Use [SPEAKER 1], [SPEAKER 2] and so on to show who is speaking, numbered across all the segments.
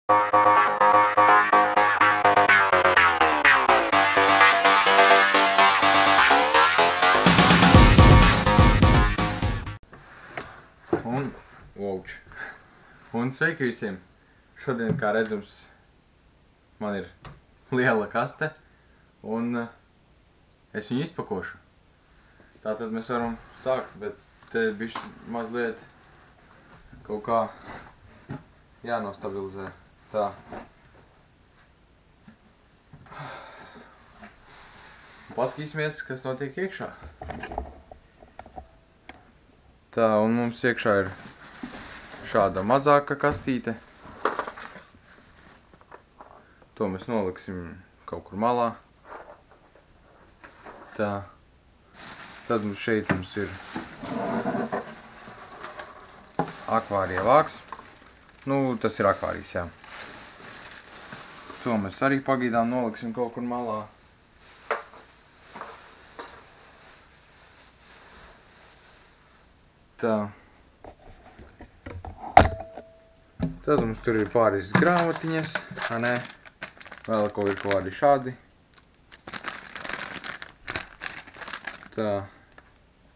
[SPEAKER 1] Un sveiki visiem! Šodien, kā redzams, man ir liela kaste un es viņu izpakošu. Tātad mēs varam sākt, bet te bišķi mazliet kaut kā jānostabilizē. Tā. Paskatīsimies, kas notiek iekšā. Tā, un mums iekšā ir šāda mazāka kastīte. To mēs noliksim kaut kur malā. Tā. Tad mums šeit ir akvārija vāks. Nu, tas ir akvārijs, jā. To mēs arī pagaidām noliksim kaut kur malā. Tā. Tad mums tur ir pāris grāmatiņas, vēl kaut ir kādi šādi. Tā,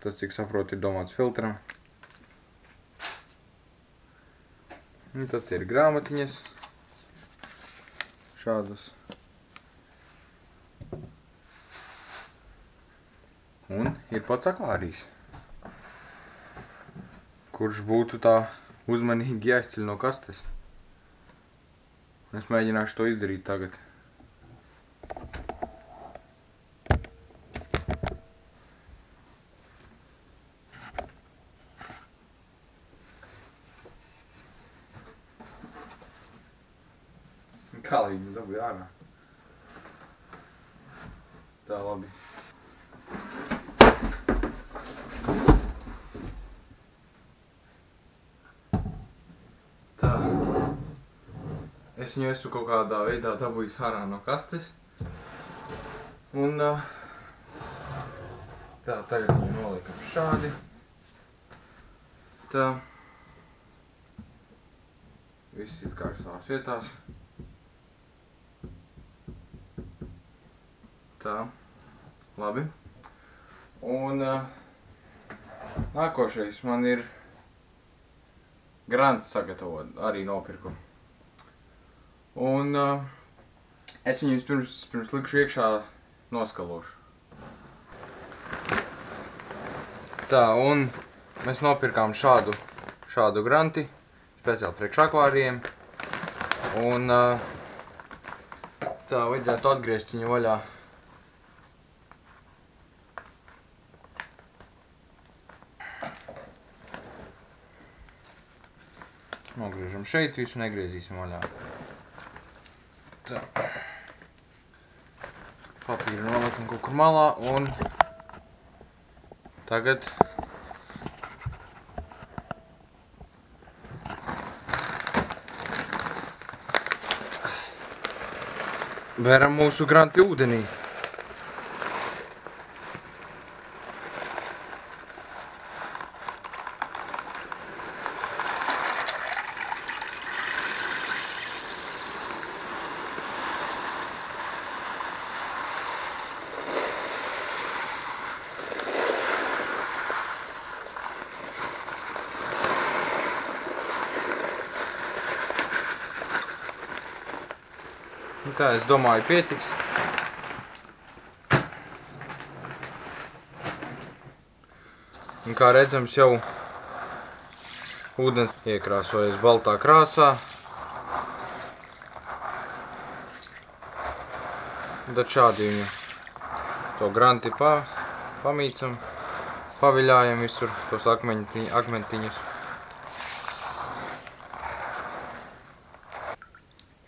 [SPEAKER 1] tas, cik saprotu, ir domāts filtram. Un tad ir grāmatiņas, šādas. Un ir pats akvārijs, kurš būtu tā uzmanīgi jāizceļ no kastes. Es mēģināšu to izdarīt tagad. Kā lai viņu dabūju ārā? Tā, labi. Es viņu esmu kaut kādā veidā dabūjis ārā no kastes. Un tā, tagad viņu noliekam šādi. Tā. Viss ir kā savās vietās. Tā. Labi. Un nākošais man ir grants sagatavot, arī nopirku. Un es viņu pirms likšu iekšā noskalošu. Tā, un mēs nopirkām šādu granti, speciāli priekš akvārijiem. Un tā, vajadzētu atgriezt viņu vaļā. Nogriežam šeit visu, negriezīsim vaļā. Tā. Papīru noliekam kaut kur malā un tagad veram mūsu granti ūdenī. Tā, es domāju, pietiks. Un kā redzams, jau ūdens iekrāsojas baltā krāsā. Tad šādi viņu to granti pamīcam, paviļājam visur tos akmentiņus.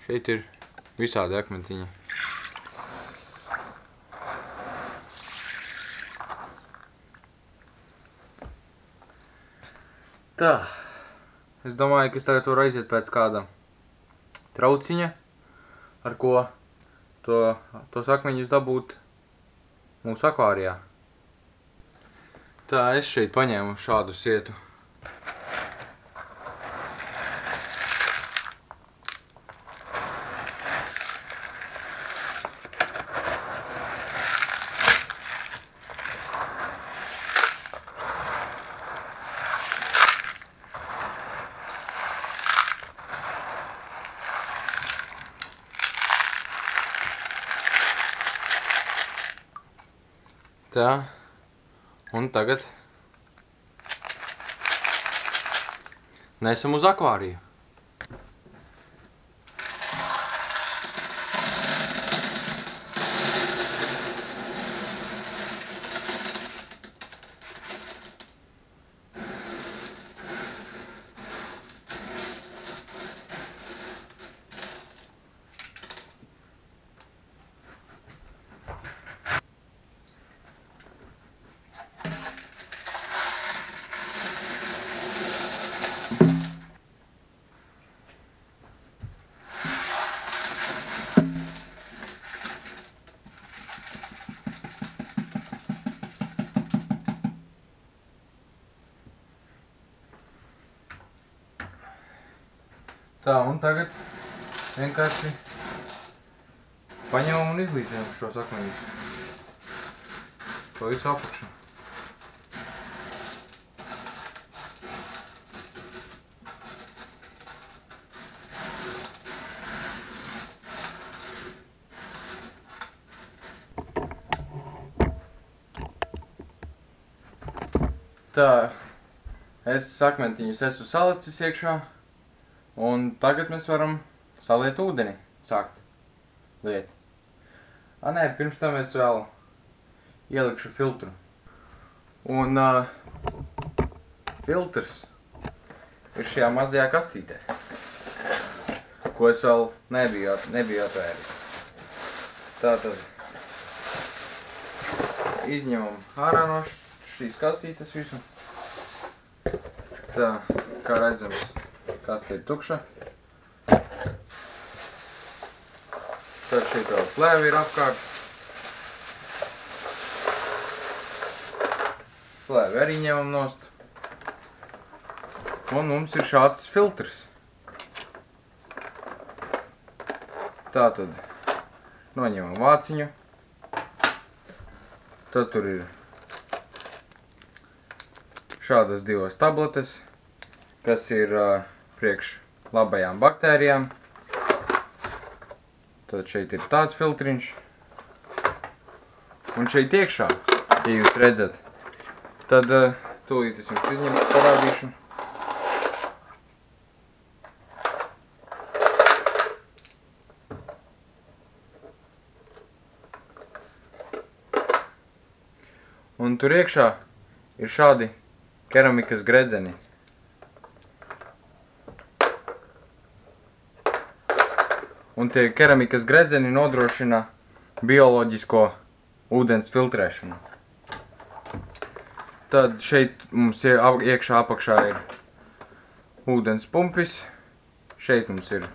[SPEAKER 1] Šeit ir visādi akmentiņi. Tā. Es domāju, ka es tagad varu aiziet pēc kāda trauciņa, ar ko tos akmeņus dabūt mūsu akvārijā. Tā, es šeit paņēmu šādu sietu. Tā. Un tagad nesam uz akvāriju. Tā, un tagad vienkārši paņemam un izlīdzējam šos akmeņus. To visu apakšu. Tā, akmentiņus esmu salicis iekšā. Un tagad mēs varam saliet ūdeni, sākt liet. Nē, pirms tam es vēl ielikšu filtru. Un filtrs ir šajā mazajā kastītē, ko es vēl nebiju atvēris. Tātad izņemam ārā no šīs kastītes visu. Tā, kā redzams. Kaste ir tukša. Tad šeit vēl plēvi ir apkārt. Plēvi arī ņemam nost. Un mums ir šāds filtrs. Tātad noņemam vāciņu. Tad tur ir šādas divas tabletes, kas ir priekš labajām baktērijām. Tad šeit ir tāds filtriņš. Un šeit iekšā, ja jūs redzat, tad tūlīt es jums izņemšu, parādīšu. Un tur iekšā ir šādi keramikas gredzeni. Un tie keramikas gredzeni nodrošina bioloģisko ūdens filtrēšanu. Tad šeit mums iekšā apakšā ir ūdens pumpis. Šeit mums ir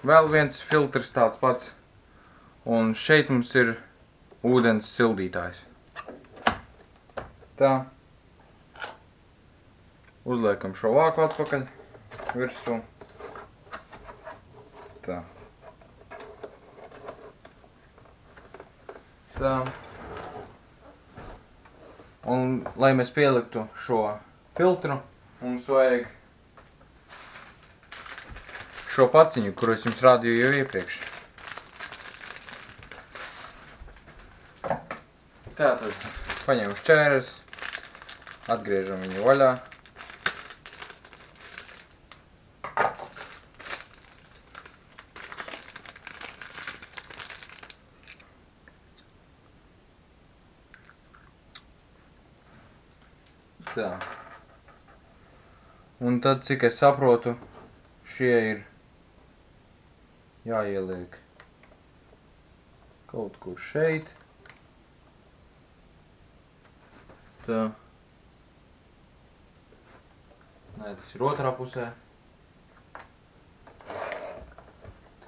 [SPEAKER 1] vēl viens filtrs tāds pats. Un šeit mums ir ūdens sildītājs. Tā. Uzliekam šo vāku atpakaļ virsū. Tā. Tā. Un, lai mēs pieliktu šo filtru, mums vajag šo paciņu, kuru es jums rādīju jau iepriekš. Tātad paņemam šķēres, atgriežam viņu vaļā. Tā. Un tad, cik es saprotu, šie ir jāieliek kaut kur šeit. Tā. Nē, tas ir otrā pusē.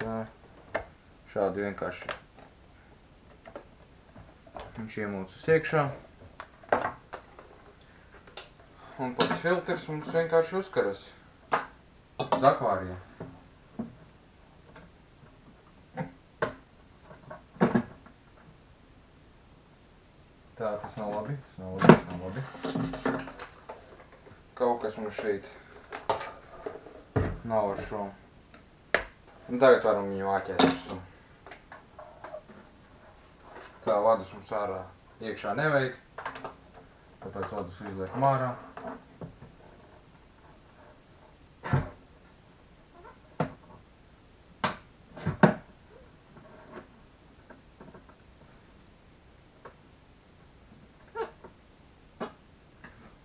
[SPEAKER 1] Tā. Šādi vienkārši viņš iemūcas iekšā. Un pats filtrs mums vienkārši uzkaras uz akvāriju. Tā, tas nav labi, tas nav labi. Kaut kas mums šeit nav ar šo. Un tagad varam viņu āķēt visu. Tā, vadus mums ārā iekšā nevajag. Tāpēc ledus izliekam ārā.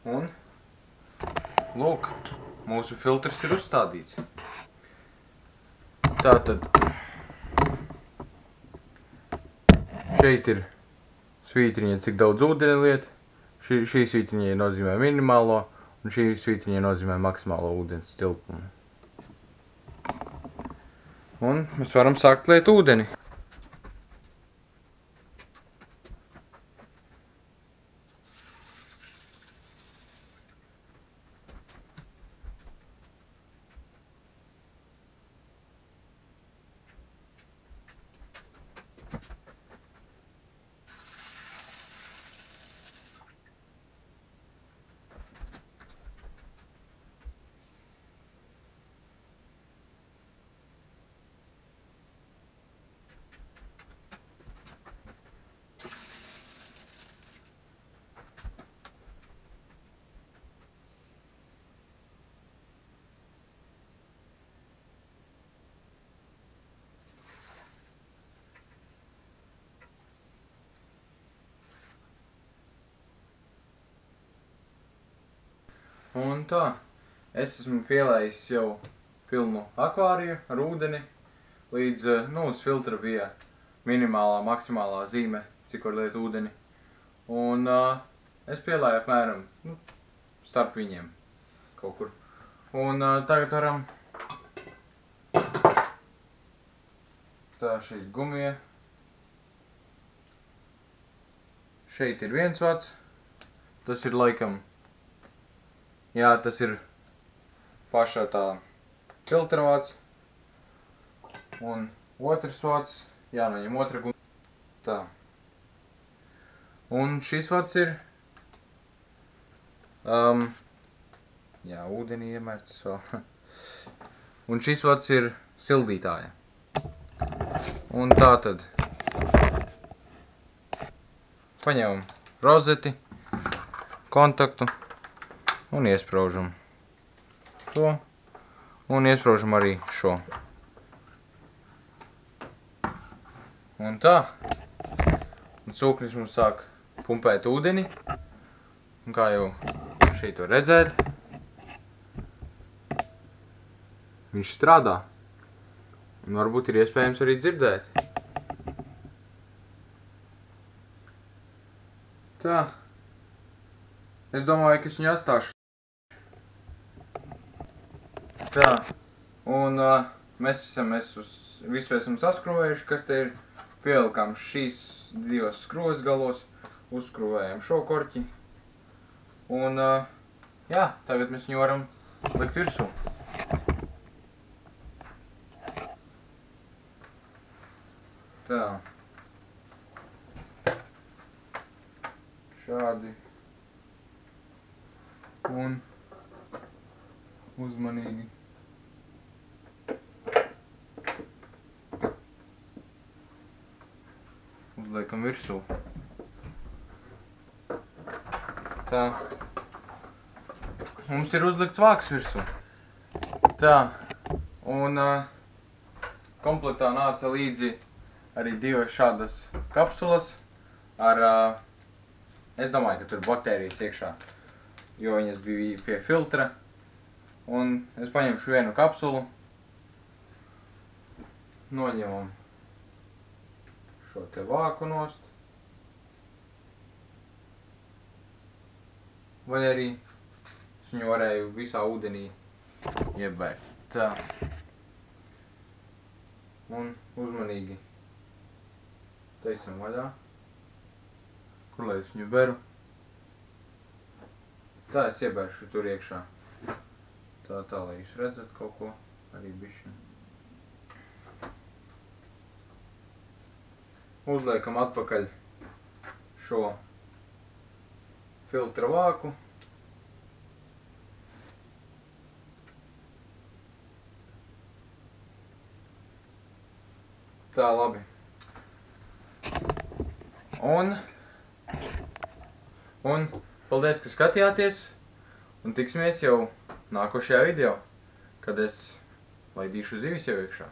[SPEAKER 1] Un, lūk, mūsu filtrs ir uzstādīts. Tātad, šeit ir svītriņa, cik daudz ūdeni liet. Šī svītriņa nozīmē minimālo, un šī svītriņa nozīmē maksimālo ūdens tilpumu. Un mēs varam sākt liet ūdeni. Un tā, es esmu pielējis jau pilnu akvāriju ar ūdeni, līdz, uz filtra bija minimālā, maksimālā zīme, cik var liet ūdeni. Un es pielēju apmēram, starp viņiem kaut kur. Un tagad varam, tā šeit gumija. Šeit ir viens vats, tas ir laikam, jā, tas ir pašā tā filtra vats. Un otrs vats, jānoņem otra gumija. Tā. Un šis vats ir, jā, ūdenī iemērts vēl. Un šis vats ir sildītāja. Un tā tad paņemam rozeti, kontaktu. Un iespraužam to, un iespraužam arī šo. Un tā. Un cūknis mums sāk pumpēt ūdeni. Un kā jau šeit var redzēt, viņš strādā. Un varbūt ir iespējams arī dzirdēt. Tā. Es domāju, ka es viņu atstāšu. Tā, un mēs visu esam saskrūvējuši, kas te ir. Pielikām šīs divas skrūves galos, uzskrūvējam šo korķi. Un, jā, tagad mēs viņu varam likt virsū. Tā. Šādi. Un uzmanīgi. Uzliekam virsū. Tā. Mums ir uzlikts vāks virsū. Tā. Un komplektā nāca līdzi arī divas šādas kapsulas ar, es domāju, ka tur baktērijas iekšā, jo viņas bija pie filtra. Un es paņemšu vienu kapsulu, noņemam šo te vāku nost, vai arī es viņu varēju visā ūdenī iebērt. Tā. Un uzmanīgi taisam vaļā, kur lai es viņu beru. Tā es iebēršu tur iekšā. Tā, lai jūs redzat kaut ko, arī bišķi. Uzliekam atpakaļ šo filtra vāku. Tā, labi. Un Un paldies, ka skatījāties, un tiksimies jau nākošajā video, kad es laidīšu zivis jau iekšā.